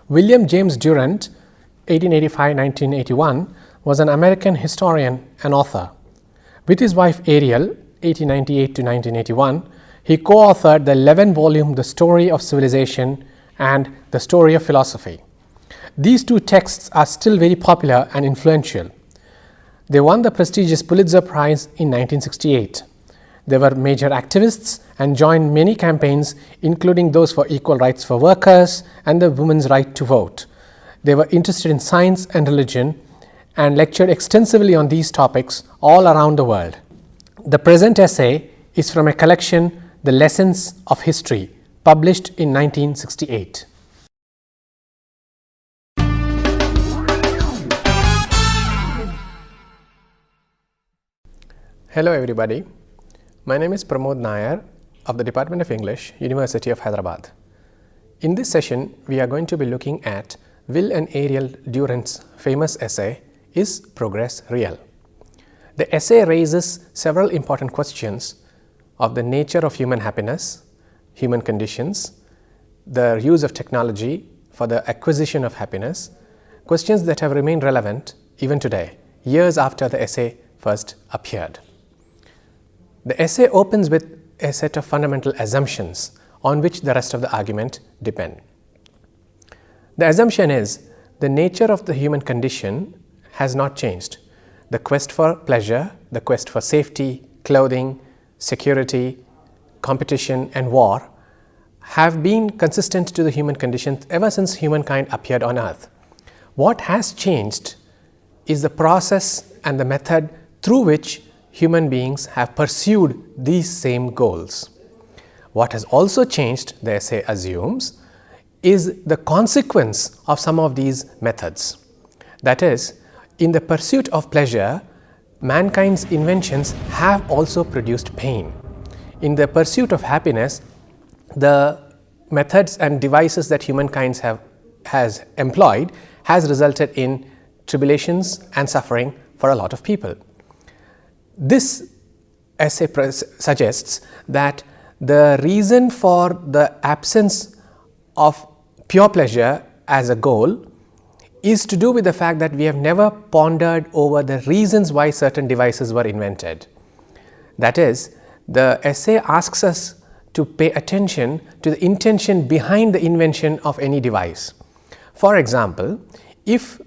William James Durant, 1885–1981, was an American historian and author. With his wife Ariel, 1898–1981, he co-authored the 11-volume The Story of Civilization and The Story of Philosophy. These two texts are still very popular and influential. They won the prestigious Pulitzer Prize in 1968. They were major activists and joined many campaigns, including those for equal rights for workers and the women's right to vote. They were interested in science and religion and lectured extensively on these topics all around the world. The present essay is from a collection, The Lessons of History, published in 1968. Hello everybody. My name is Pramod Nayar of the Department of English, University of Hyderabad. In this session, we are going to be looking at Will and Ariel Durant's famous essay, Is Progress Real? The essay raises several important questions of the nature of human happiness, human conditions, the use of technology for the acquisition of happiness, questions that have remained relevant even today, years after the essay first appeared. The essay opens with a set of fundamental assumptions on which the rest of the argument depend. The assumption is the nature of the human condition has not changed. The quest for pleasure, the quest for safety, clothing, security, competition and war have been consistent to the human condition ever since humankind appeared on earth. What has changed is the process and the method through which human beings have pursued these same goals. What has also changed, the essay assumes, is the consequence of some of these methods. That is, in the pursuit of pleasure, mankind's inventions have also produced pain. In the pursuit of happiness, the methods and devices that humankind has employed has resulted in tribulations and suffering for a lot of people. This essay suggests that the reason for the absence of pure pleasure as a goal is to do with the fact that we have never pondered over the reasons why certain devices were invented. That is, the essay asks us to pay attention to the intention behind the invention of any device. For example, if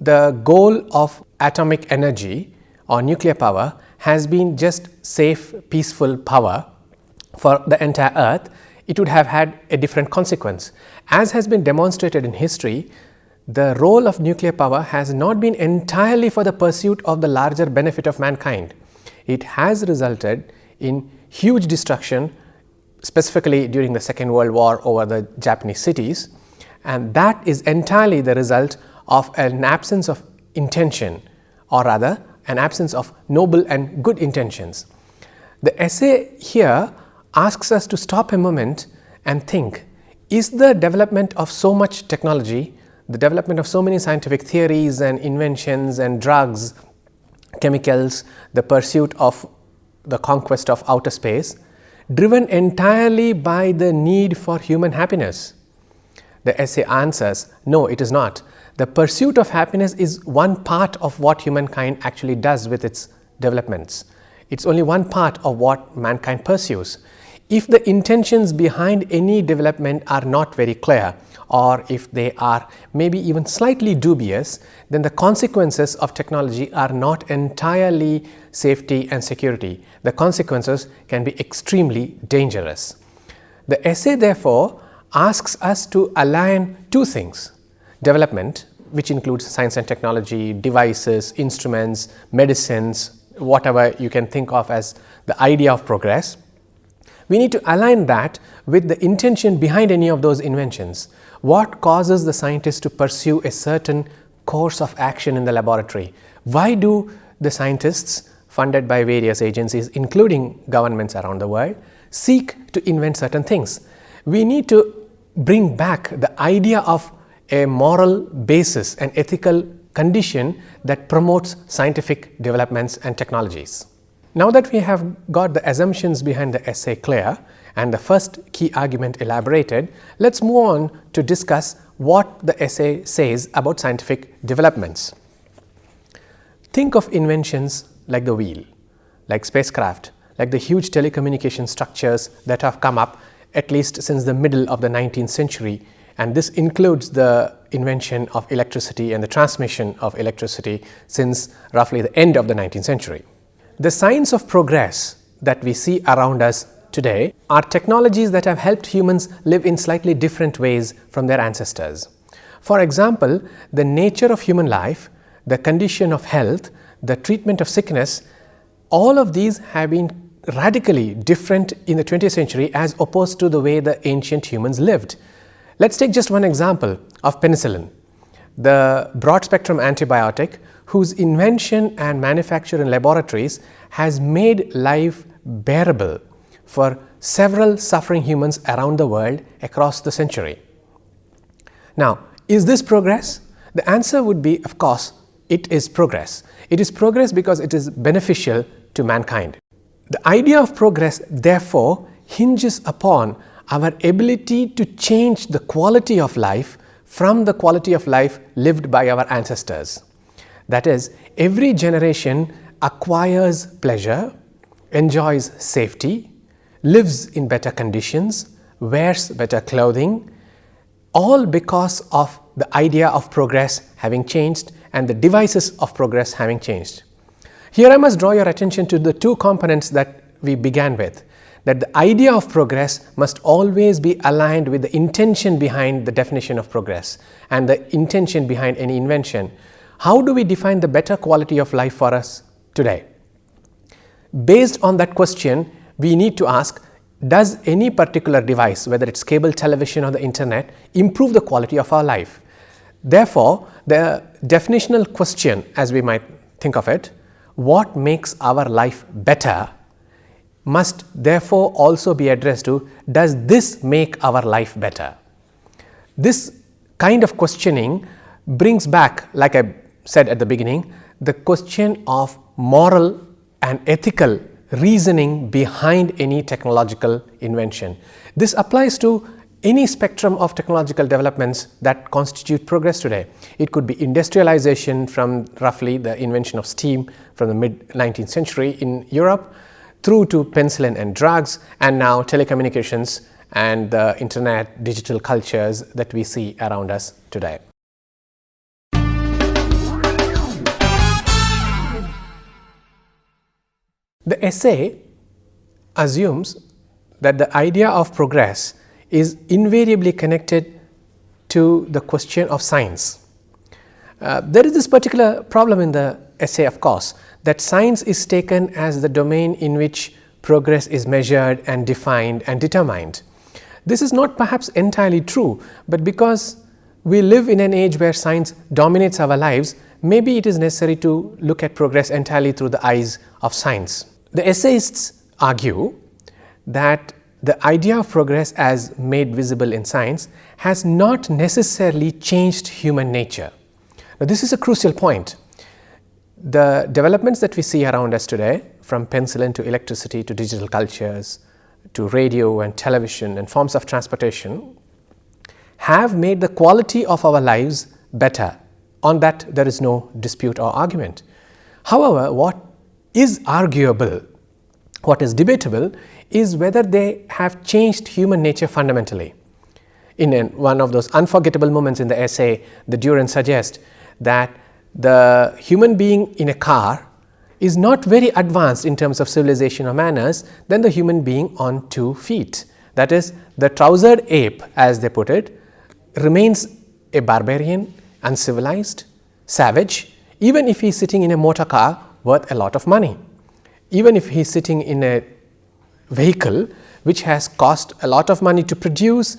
the goal of atomic energy or nuclear power has been just safe, peaceful power for the entire earth, it would have had a different consequence. As has been demonstrated in history, the role of nuclear power has not been entirely for the pursuit of the larger benefit of mankind. It has resulted in huge destruction, specifically during the Second World War over the Japanese cities, and that is entirely the result of an absence of intention, or rather an absence of noble and good intentions. The essay here asks us to stop a moment and think, is the development of so much technology, the development of so many scientific theories and inventions and drugs, chemicals, the pursuit of the conquest of outer space, driven entirely by the need for human happiness? The essay answers, no, it is not. The pursuit of happiness is one part of what humankind actually does with its developments. It's only one part of what mankind pursues. If the intentions behind any development are not very clear, or if they are maybe even slightly dubious, then the consequences of technology are not entirely safety and security. The consequences can be extremely dangerous. The essay therefore asks us to align two things: development, which includes science and technology, devices, instruments, medicines, whatever you can think of as the idea of progress. We need to align that with the intention behind any of those inventions. What causes the scientists to pursue a certain course of action in the laboratory? Why do the scientists, funded by various agencies, including governments around the world, seek to invent certain things? We need to bring back the idea of a moral basis, an ethical condition that promotes scientific developments and technologies. Now that we have got the assumptions behind the essay clear and the first key argument elaborated, let's move on to discuss what the essay says about scientific developments. Think of inventions like the wheel, like spacecraft, like the huge telecommunication structures that have come up at least since the middle of the 19th century, and this includes the invention of electricity and the transmission of electricity since roughly the end of the 19th century. The signs of progress that we see around us today are technologies that have helped humans live in slightly different ways from their ancestors. For example, the nature of human life, the condition of health, the treatment of sickness, all of these have been radically different in the 20th century as opposed to the way the ancient humans lived. Let's take just one example of penicillin, the broad spectrum antibiotic whose invention and manufacture in laboratories has made life bearable for several suffering humans around the world across the century. Now, is this progress? The answer would be, of course, it is progress. It is progress because it is beneficial to mankind. The idea of progress, therefore, hinges upon our ability to change the quality of life from the quality of life lived by our ancestors. That is, every generation acquires pleasure, enjoys safety, lives in better conditions, wears better clothing, all because of the idea of progress having changed and the devices of progress having changed. Here I must draw your attention to the two components that we began with, that the idea of progress must always be aligned with the intention behind the definition of progress and the intention behind any invention. How do we define the better quality of life for us today? Based on that question, we need to ask, does any particular device, whether it's cable television or the internet, improve the quality of our life? Therefore, the definitional question, as we might think of it, what makes our life better, must therefore also be addressed to, does this make our life better? This kind of questioning brings back, like I said at the beginning, the question of moral and ethical reasoning behind any technological invention. This applies to any spectrum of technological developments that constitute progress today. It could be industrialization from roughly the invention of steam from the mid-19th century in Europe, through to penicillin and drugs, and now telecommunications and the internet, digital cultures that we see around us today. The essay assumes that the idea of progress is invariably connected to the question of science. There is this particular problem in the essay, of course, that science is taken as the domain in which progress is measured and defined and determined. This is not perhaps entirely true, but because we live in an age where science dominates our lives, maybe it is necessary to look at progress entirely through the eyes of science. The essayists argue that the idea of progress as made visible in science has not necessarily changed human nature. Now, this is a crucial point. The developments that we see around us today, from penicillin to electricity to digital cultures to radio and television and forms of transportation, have made the quality of our lives better. On that there is no dispute or argument. However, what is arguable, what is debatable, is whether they have changed human nature fundamentally. In one of those unforgettable moments in the essay, the Durant suggests that the human being in a car is not very advanced in terms of civilization or manners than the human being on 2 feet. That is, the trousered ape, as they put it, remains a barbarian, uncivilized, savage, even if he is sitting in a motor car worth a lot of money. Even if he is sitting in a vehicle which has cost a lot of money to produce,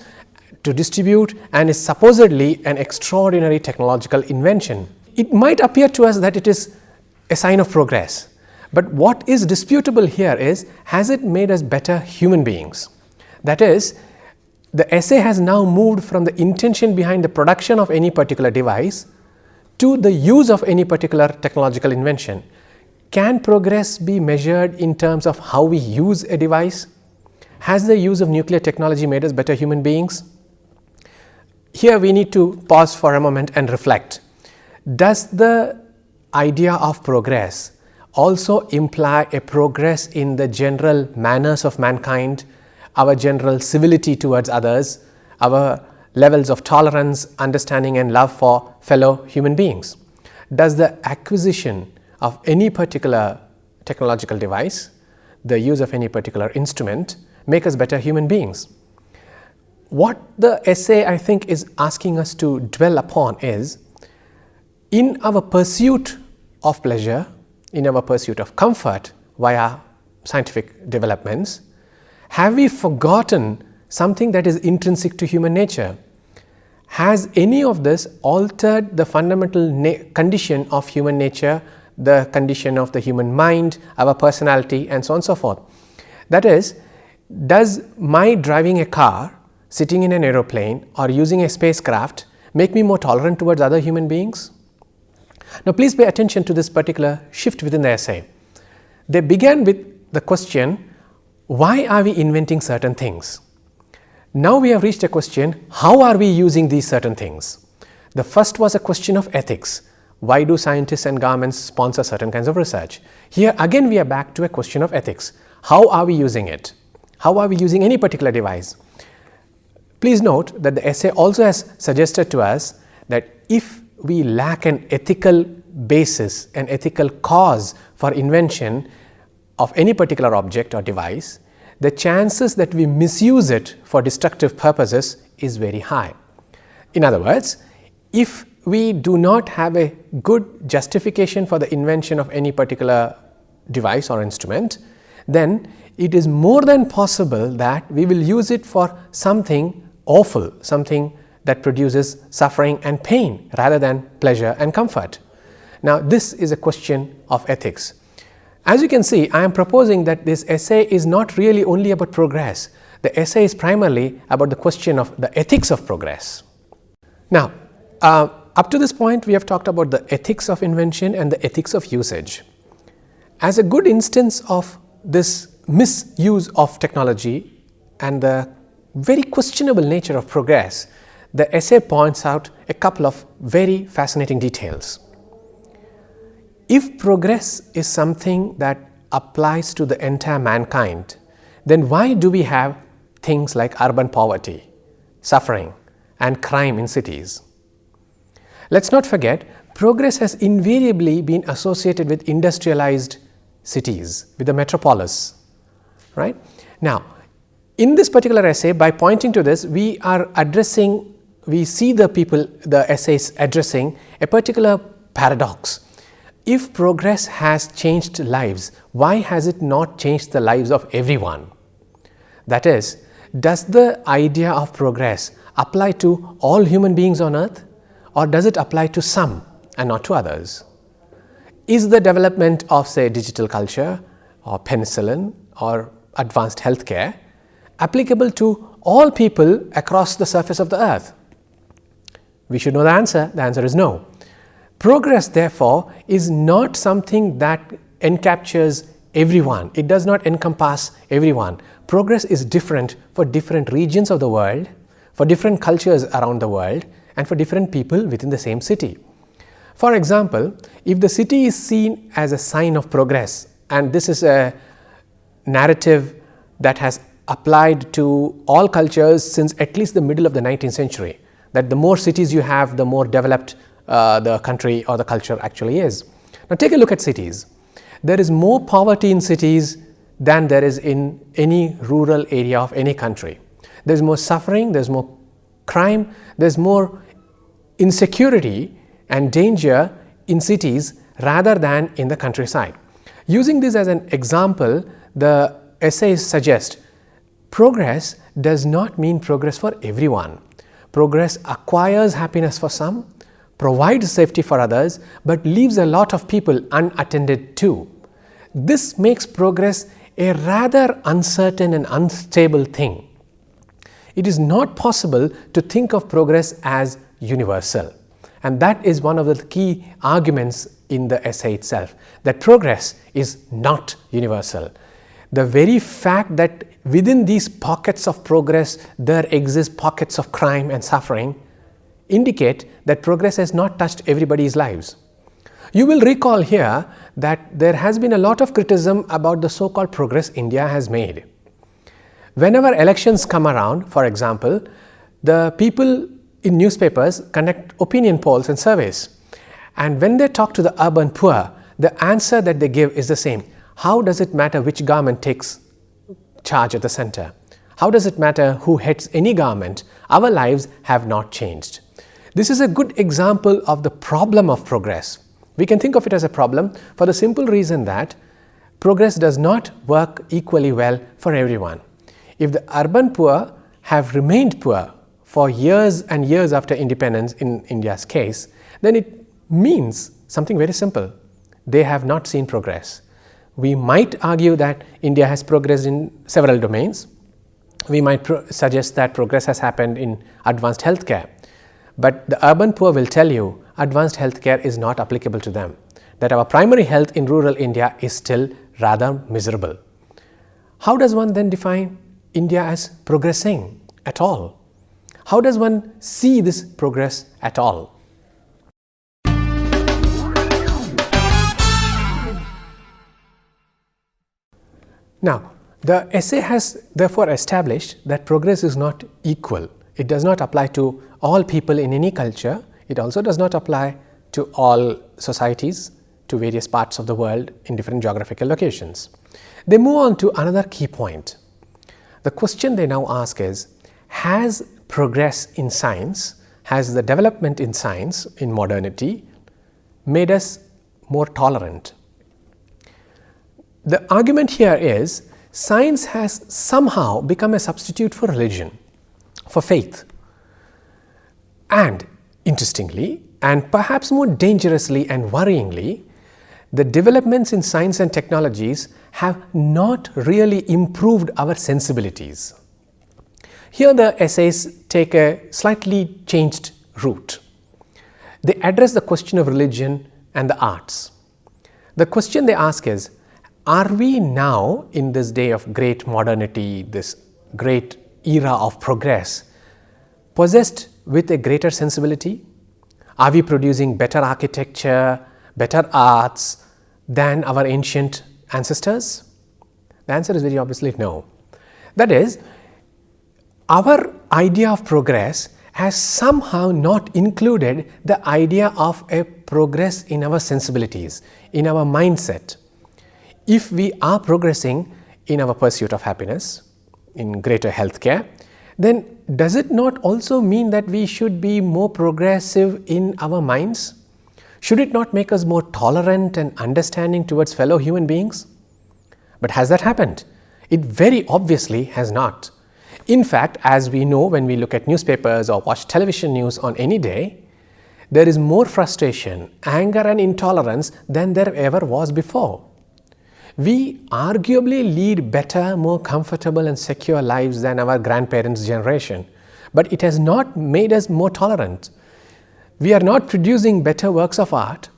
to distribute, and is supposedly an extraordinary technological invention. It might appear to us that it is a sign of progress, but what is disputable here is, has it made us better human beings? That is, the essay has now moved from the intention behind the production of any particular device to the use of any particular technological invention. Can progress be measured in terms of how we use a device? Has the use of nuclear technology made us better human beings? here we need to pause for a moment and reflect. Does the idea of progress also imply a progress in the general manners of mankind, our general civility towards others, our levels of tolerance, understanding and love for fellow human beings? Does the acquisition of any particular technological device, the use of any particular instrument, make us better human beings? What the essay, I think, is asking us to dwell upon is, in our pursuit of pleasure, in our pursuit of comfort via scientific developments, have we forgotten something that is intrinsic to human nature? Has any of this altered the fundamental condition of human nature, the condition of the human mind, our personality, and so on and so forth? That is, does my driving a car, sitting in an aeroplane, or using a spacecraft make me more tolerant towards other human beings? Now, please pay attention to this particular shift within the essay. They began with the question, why are we inventing certain things? Now we have reached a question, how are we using these certain things? The first was a question of ethics. Why do scientists and governments sponsor certain kinds of research? Here again we are back to a question of ethics. How are we using it? How are we using any particular device? Please note that the essay also has suggested to us that if we lack an ethical basis, an ethical cause for invention of any particular object or device, the chances that we misuse it for destructive purposes is very high. In other words, if we do not have a good justification for the invention of any particular device or instrument, then it is more than possible that we will use it for something awful, something that produces suffering and pain rather than pleasure and comfort. Now, this is a question of ethics. As you can see, I am proposing that this essay is not really only about progress. The essay is primarily about the question of the ethics of progress. Now, up to this point, we have talked about the ethics of invention and the ethics of usage. As a good instance of this misuse of technology and the very questionable nature of progress, the essay points out a couple of very fascinating details. If progress is something that applies to the entire mankind, then why do we have things like urban poverty, suffering, and crime in cities? Let's not forget, progress has invariably been associated with industrialized cities, with the metropolis, right? Now, in this particular essay, by pointing to this, we see the essays addressing a particular paradox. If progress has changed lives, why has it not changed the lives of everyone? That is, does the idea of progress apply to all human beings on earth, or does it apply to some and not to others? Is the development of, say, digital culture or penicillin or advanced healthcare applicable to all people across the surface of the earth? We should know the answer. The answer is no. Progress, therefore, is not something that encaptures everyone. It does not encompass everyone. Progress is different for different regions of the world, for different cultures around the world, and for different people within the same city. For example, if the city is seen as a sign of progress, and this is a narrative that has applied to all cultures since at least the middle of the 19th century, that the more cities you have, the more developed the country or the culture actually is. Now take a look at cities. There is more poverty in cities than there is in any rural area of any country. There is more suffering, there is more crime, there is more insecurity and danger in cities rather than in the countryside. Using this as an example, the essays suggest progress does not mean progress for everyone. Progress acquires happiness for some, provides safety for others, but leaves a lot of people unattended too. This makes progress a rather uncertain and unstable thing. It is not possible to think of progress as universal, and that is one of the key arguments in the essay itself, that progress is not universal. The very fact that within these pockets of progress there exist pockets of crime and suffering indicate that progress has not touched everybody's lives. You will recall here that there has been a lot of criticism about the so-called progress India has made. Whenever elections come around, for example, the people in newspapers conduct opinion polls and surveys. And when they talk to the urban poor, the answer that they give is the same. How does it matter which government takes charge at the center? How does it matter who heads any government? Our lives have not changed. This is a good example of the problem of progress. We can think of it as a problem for the simple reason that progress does not work equally well for everyone. If the urban poor have remained poor for years and years after independence in India's case, then it means something very simple. They have not seen progress. We might argue that India has progressed in several domains. We might suggest that progress has happened in advanced healthcare. But the urban poor will tell you advanced healthcare is not applicable to them, that our primary health in rural India is still rather miserable. How does one then define India as progressing at all? How does one see this progress at all? Now, the essay has therefore established that progress is not equal. It does not apply to all people in any culture. It also does not apply to all societies, to various parts of the world in different geographical locations. They move on to another key point. The question they now ask is, has progress in science, has the development in science, in modernity, made us more tolerant? The argument here is, science has somehow become a substitute for religion, for faith. And interestingly, and perhaps more dangerously and worryingly, the developments in science and technologies have not really improved our sensibilities. Here the essays take a slightly changed route. They address the question of religion and the arts. The question they ask is, are we now in this day of great modernity, this great era of progress, possessed with a greater sensibility? Are we producing better architecture, better arts than our ancient ancestors? The answer is very obviously no. That is, our idea of progress has somehow not included the idea of a progress in our sensibilities, in our mindset. If we are progressing in our pursuit of happiness, in greater healthcare, then does it not also mean that we should be more progressive in our minds? Should it not make us more tolerant and understanding towards fellow human beings? But has that happened? It very obviously has not. In fact, as we know when we look at newspapers or watch television news on any day, there is more frustration, anger and intolerance than there ever was before. We arguably lead better, more comfortable and secure lives than our grandparents' generation, but it has not made us more tolerant. We are not producing better works of art.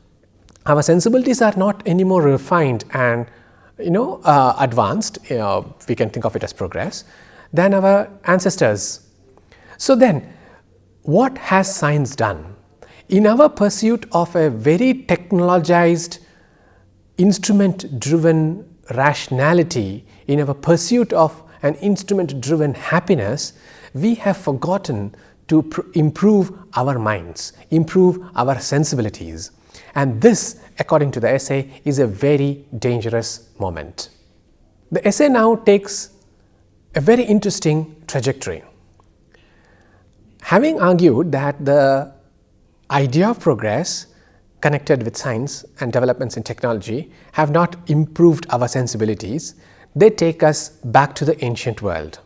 Our sensibilities are not any more refined and advanced, we can think of it as progress, than our ancestors. So then, what has science done? In our pursuit of a very technologized, instrument-driven rationality, in our pursuit of an instrument-driven happiness, we have forgotten to improve our minds, improve our sensibilities. And this, according to the essay, is a very dangerous moment. The essay now takes a very interesting trajectory. Having argued that the idea of progress connected with science and developments in technology have not improved our sensibilities, they take us back to the ancient world.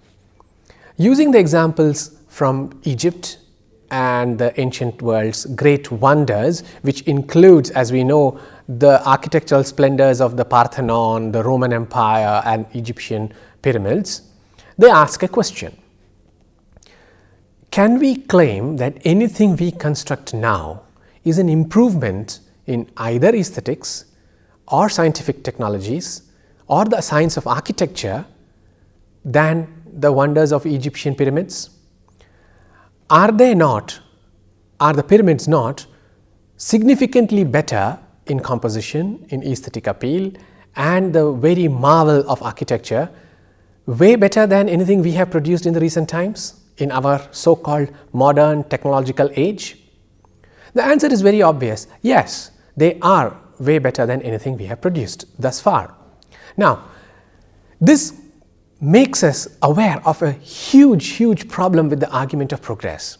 Using the examples from Egypt and the ancient world's great wonders, which includes, as we know, the architectural splendors of the Parthenon, the Roman Empire and Egyptian pyramids, they ask a question. Can we claim that anything we construct now is an improvement in either aesthetics or scientific technologies or the science of architecture than the wonders of Egyptian pyramids? Are they not are the pyramids not significantly better in composition, in aesthetic appeal, and the very marvel of architecture, way better than anything we have produced in the recent times in our so-called modern technological age? The answer is very obvious. Yes, they are way better than anything we have produced thus far. Now, this makes us aware of a huge problem with the argument of progress.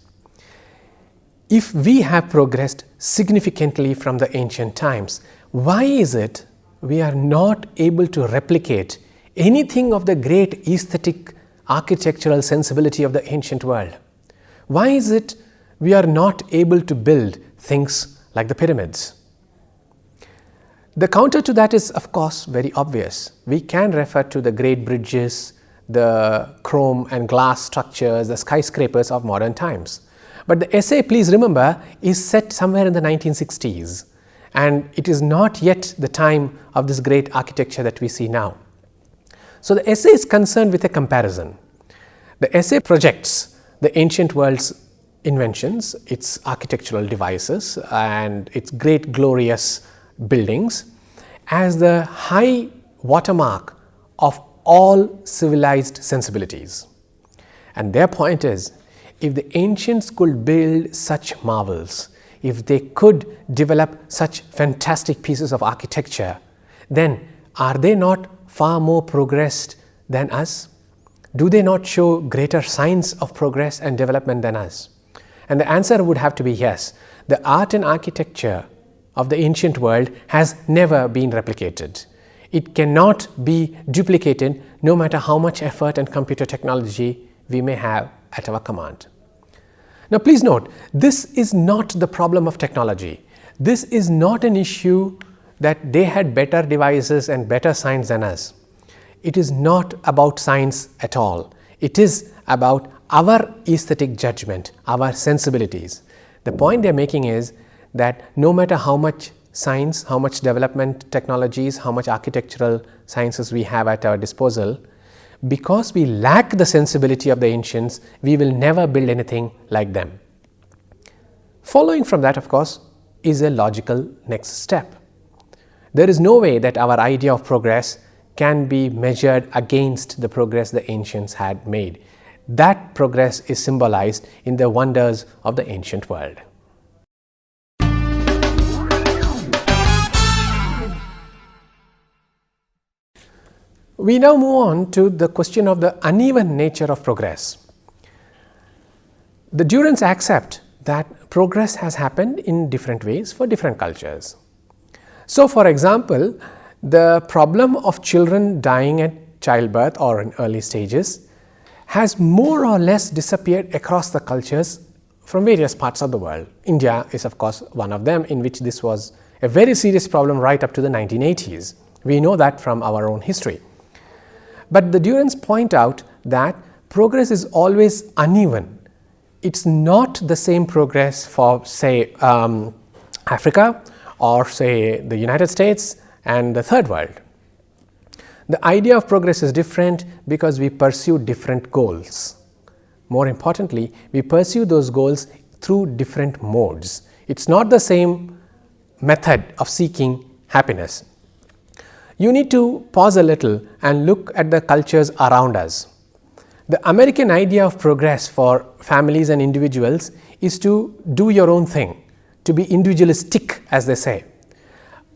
If we have progressed significantly from the ancient times, why is it we are not able to replicate anything of the great aesthetic architectural sensibility of the ancient world? Why is it we are not able to build things like the pyramids? The counter to that is, of course, very obvious. We can refer to the great bridges, the chrome and glass structures, the skyscrapers of modern times. But the essay, please remember, is set somewhere in the 1960s, and it is not yet the time of this great architecture that we see now. So the essay is concerned with a comparison. The essay projects the ancient world's inventions, its architectural devices, and its great glorious buildings as the high watermark of all civilized sensibilities. And their point is, if the ancients could build such marvels, if they could develop such fantastic pieces of architecture, then are they not far more progressed than us? Do they not show greater signs of progress and development than us? And the answer would have to be yes. The art and architecture of the ancient world has never been replicated. It cannot be duplicated no matter how much effort and computer technology we may have at our command. Now please note, this is not the problem of technology. This is not an issue that they had better devices and better science than us. It is not about science at all. It is about our aesthetic judgment, our sensibilities. The point they are making is that no matter how much science, how much development technologies, how much architectural sciences we have at our disposal, because we lack the sensibility of the ancients, we will never build anything like them. Following from that, of course, is a logical next step. There is no way that our idea of progress can be measured against the progress the ancients had made. That progress is symbolized in the wonders of the ancient world. We now move on to the question of the uneven nature of progress. The Durants accept that progress has happened in different ways for different cultures. So, for example, the problem of children dying at childbirth or in early stages has more or less disappeared across the cultures from various parts of the world. India is, of course, one of them, in which this was a very serious problem right up to the 1980s. We know that from our own history. But the Durants point out that progress is always uneven. It's not the same progress for, say, Africa or, say, the United States and the third world. The idea of progress is different because we pursue different goals. More importantly, we pursue those goals through different modes. It's not the same method of seeking happiness. You need to pause a little and look at the cultures around us. The American idea of progress for families and individuals is to do your own thing, to be individualistic, as they say.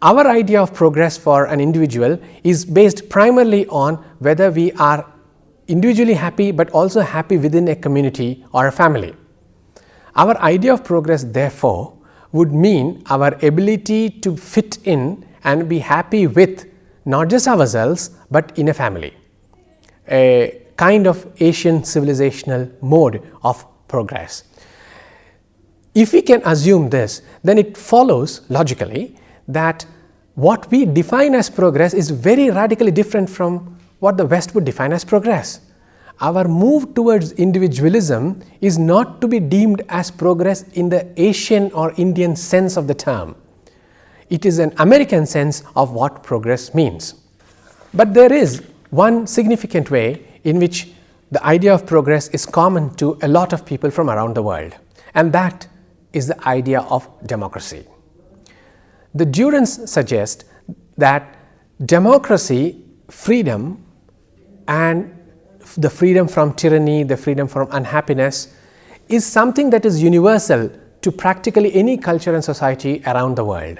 Our idea of progress for an individual is based primarily on whether we are individually happy but also happy within a community or a family. Our idea of progress, therefore, would mean our ability to fit in and be happy with not just ourselves but in a family, a kind of Asian civilizational mode of progress. If we can assume this, then it follows logically that what we define as progress is very radically different from what the West would define as progress. Our move towards individualism is not to be deemed as progress in the Asian or Indian sense of the term. It is an American sense of what progress means. But there is one significant way in which the idea of progress is common to a lot of people from around the world, and that is the idea of democracy. The Durants suggest that democracy, freedom, and the freedom from tyranny, the freedom from unhappiness, is something that is universal to practically any culture and society around the world.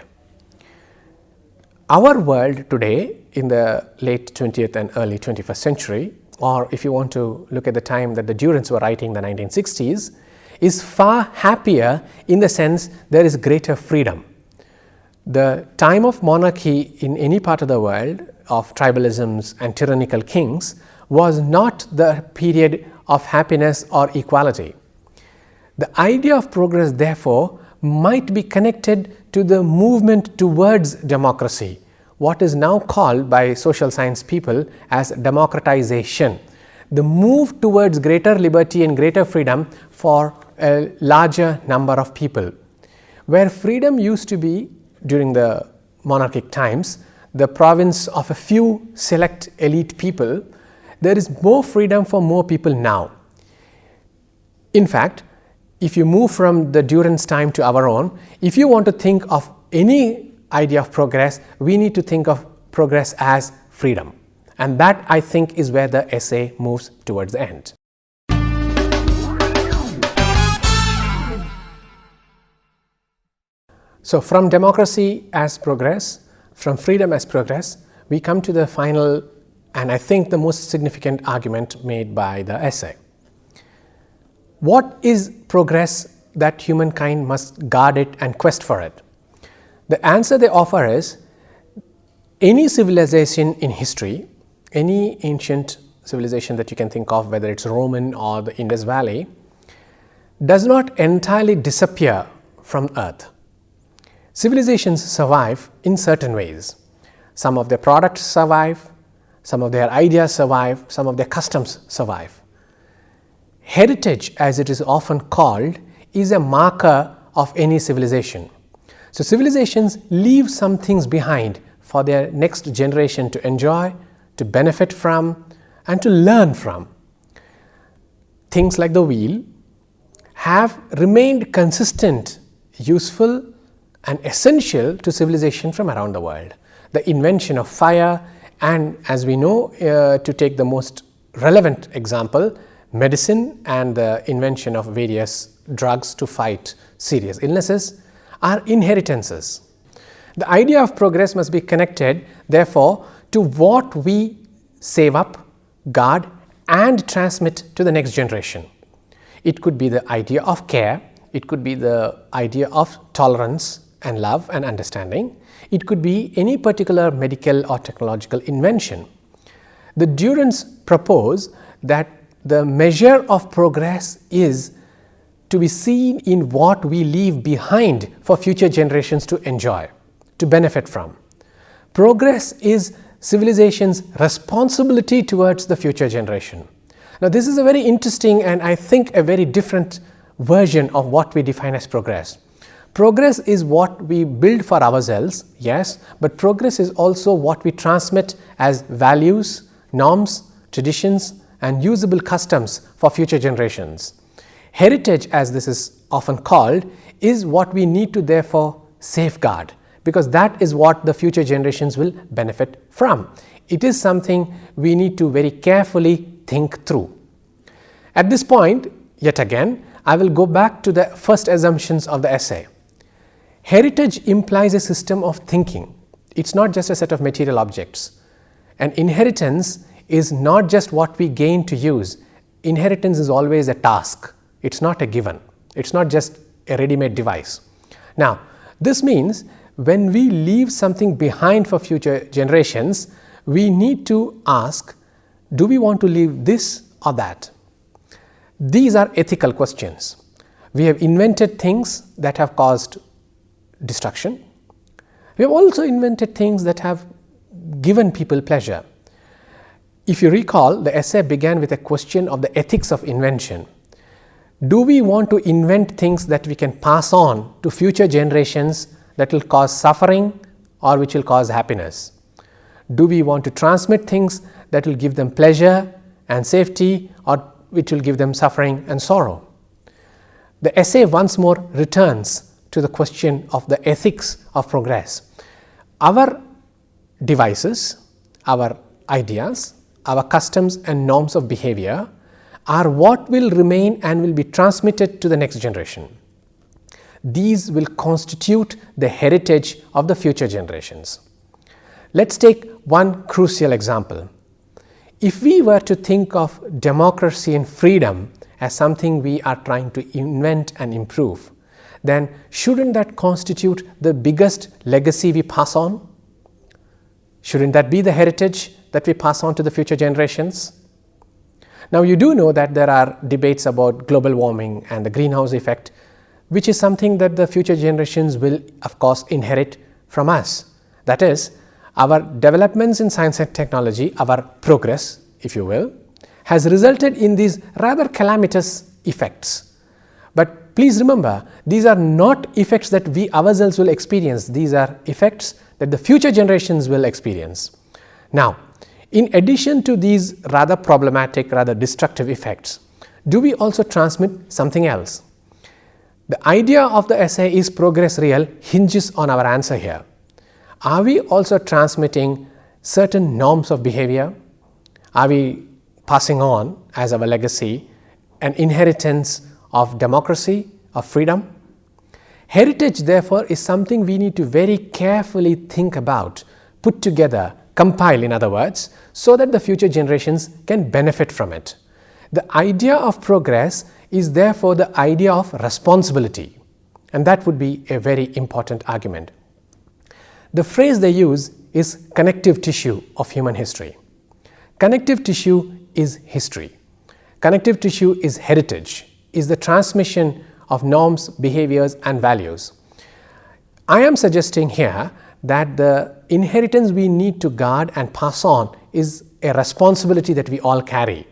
Our world today, in the late 20th and early 21st century, or if you want to look at the time that the Durants were writing, the 1960s, is far happier in the sense there is greater freedom. The time of monarchy in any part of the world, of tribalisms and tyrannical kings, was not the period of happiness or equality. The idea of progress, therefore, might be connected to the movement towards democracy, what is now called by social science people as democratization, the move towards greater liberty and greater freedom for a larger number of people. Where freedom used to be during the monarchic times the province of a few select elite people, there is more freedom for more people now. In fact, if you move from the Durants' time to our own, if you want to think of any idea of progress, we need to think of progress as freedom. And that, I think, is where the essay moves towards the end. So, from democracy as progress, from freedom as progress, we come to the final and I think the most significant argument made by the essay. What is progress that humankind must guard it and quest for it? The answer they offer is, any civilization in history, any ancient civilization that you can think of, whether it's Roman or the Indus Valley, does not entirely disappear from earth. Civilizations survive in certain ways. Some of their products survive, some of their ideas survive, some of their customs survive. Heritage, as it is often called, is a marker of any civilization. So, civilizations leave some things behind for their next generation to enjoy, to benefit from, and to learn from. Things like the wheel have remained consistent, useful, and essential to civilization from around the world. The invention of fire, and as we know, to take the most relevant example, medicine and the invention of various drugs to fight serious illnesses are inheritances. The idea of progress must be connected, therefore, to what we save up, guard, and transmit to the next generation. It could be the idea of care, it could be the idea of tolerance and love and understanding, it could be any particular medical or technological invention. The Durants propose that the measure of progress is to be seen in what we leave behind for future generations to enjoy, to benefit from. Progress is civilization's responsibility towards the future generation. Now, this is a very interesting and I think a very different version of what we define as progress. Progress is what we build for ourselves, yes, but progress is also what we transmit as values, norms, traditions, and usable customs for future generations. Heritage, as this is often called, is what we need to therefore safeguard, because that is what the future generations will benefit from. It is something we need to very carefully think through. At this point, yet again, I will go back to the first assumptions of the essay. Heritage implies a system of thinking. It's not just a set of material objects. And inheritance is not just what we gain to use. Inheritance is always a task. It's not a given. It's not just a ready-made device. Now, this means when we leave something behind for future generations, we need to ask, do we want to leave this or that? These are ethical questions. We have invented things that have caused destruction. We have also invented things that have given people pleasure. If you recall, the essay began with a question of the ethics of invention. Do we want to invent things that we can pass on to future generations that will cause suffering or which will cause happiness? Do we want to transmit things that will give them pleasure and safety or which will give them suffering and sorrow? the essay once more returns to the question of the ethics of progress. Our devices, our ideas, our customs and norms of behavior are what will remain and will be transmitted to the next generation. These will constitute the heritage of the future generations. Let's take one crucial example. If we were to think of democracy and freedom as something we are trying to invent and improve, then shouldn't that constitute the biggest legacy we pass on? Shouldn't that be the heritage that we pass on to the future generations? Now, you do know that there are debates about global warming and the greenhouse effect, which is something that the future generations will, of course, inherit from us. That is, our developments in science and technology, our progress, if you will, has resulted in these rather calamitous effects. But please remember, these are not effects that we ourselves will experience. These are effects that the future generations will experience. Now, in addition to these rather problematic, rather destructive effects, do we also transmit something else? The idea of the essay, "Is progress real?" hinges on our answer here. Are we also transmitting certain norms of behavior? Are we passing on as our legacy an inheritance of democracy, of freedom? Heritage, therefore, is something we need to very carefully think about, put together, compile, in other words, so that the future generations can benefit from it. The idea of progress is therefore the idea of responsibility, and that would be a very important argument. The phrase they use is connective tissue of human history. Connective tissue is history. Connective tissue is heritage, is the transmission of norms, behaviors and values. I am suggesting here that the inheritance we need to guard and pass on is a responsibility that we all carry.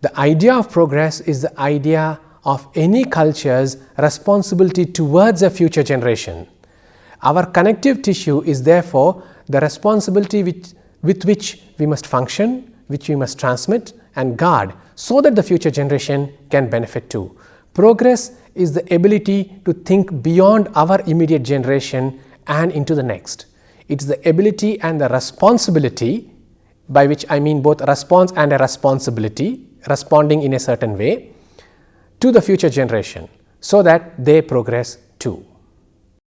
The idea of progress is the idea of any culture's responsibility towards a future generation. Our connective tissue is therefore the responsibility with which we must function, which we must transmit and guard, so that the future generation can benefit too. Progress is the ability to think beyond our immediate generation and into the next. It's the ability and the responsibility, by which I mean both response and a responsibility, responding in a certain way to the future generation, so that they progress too.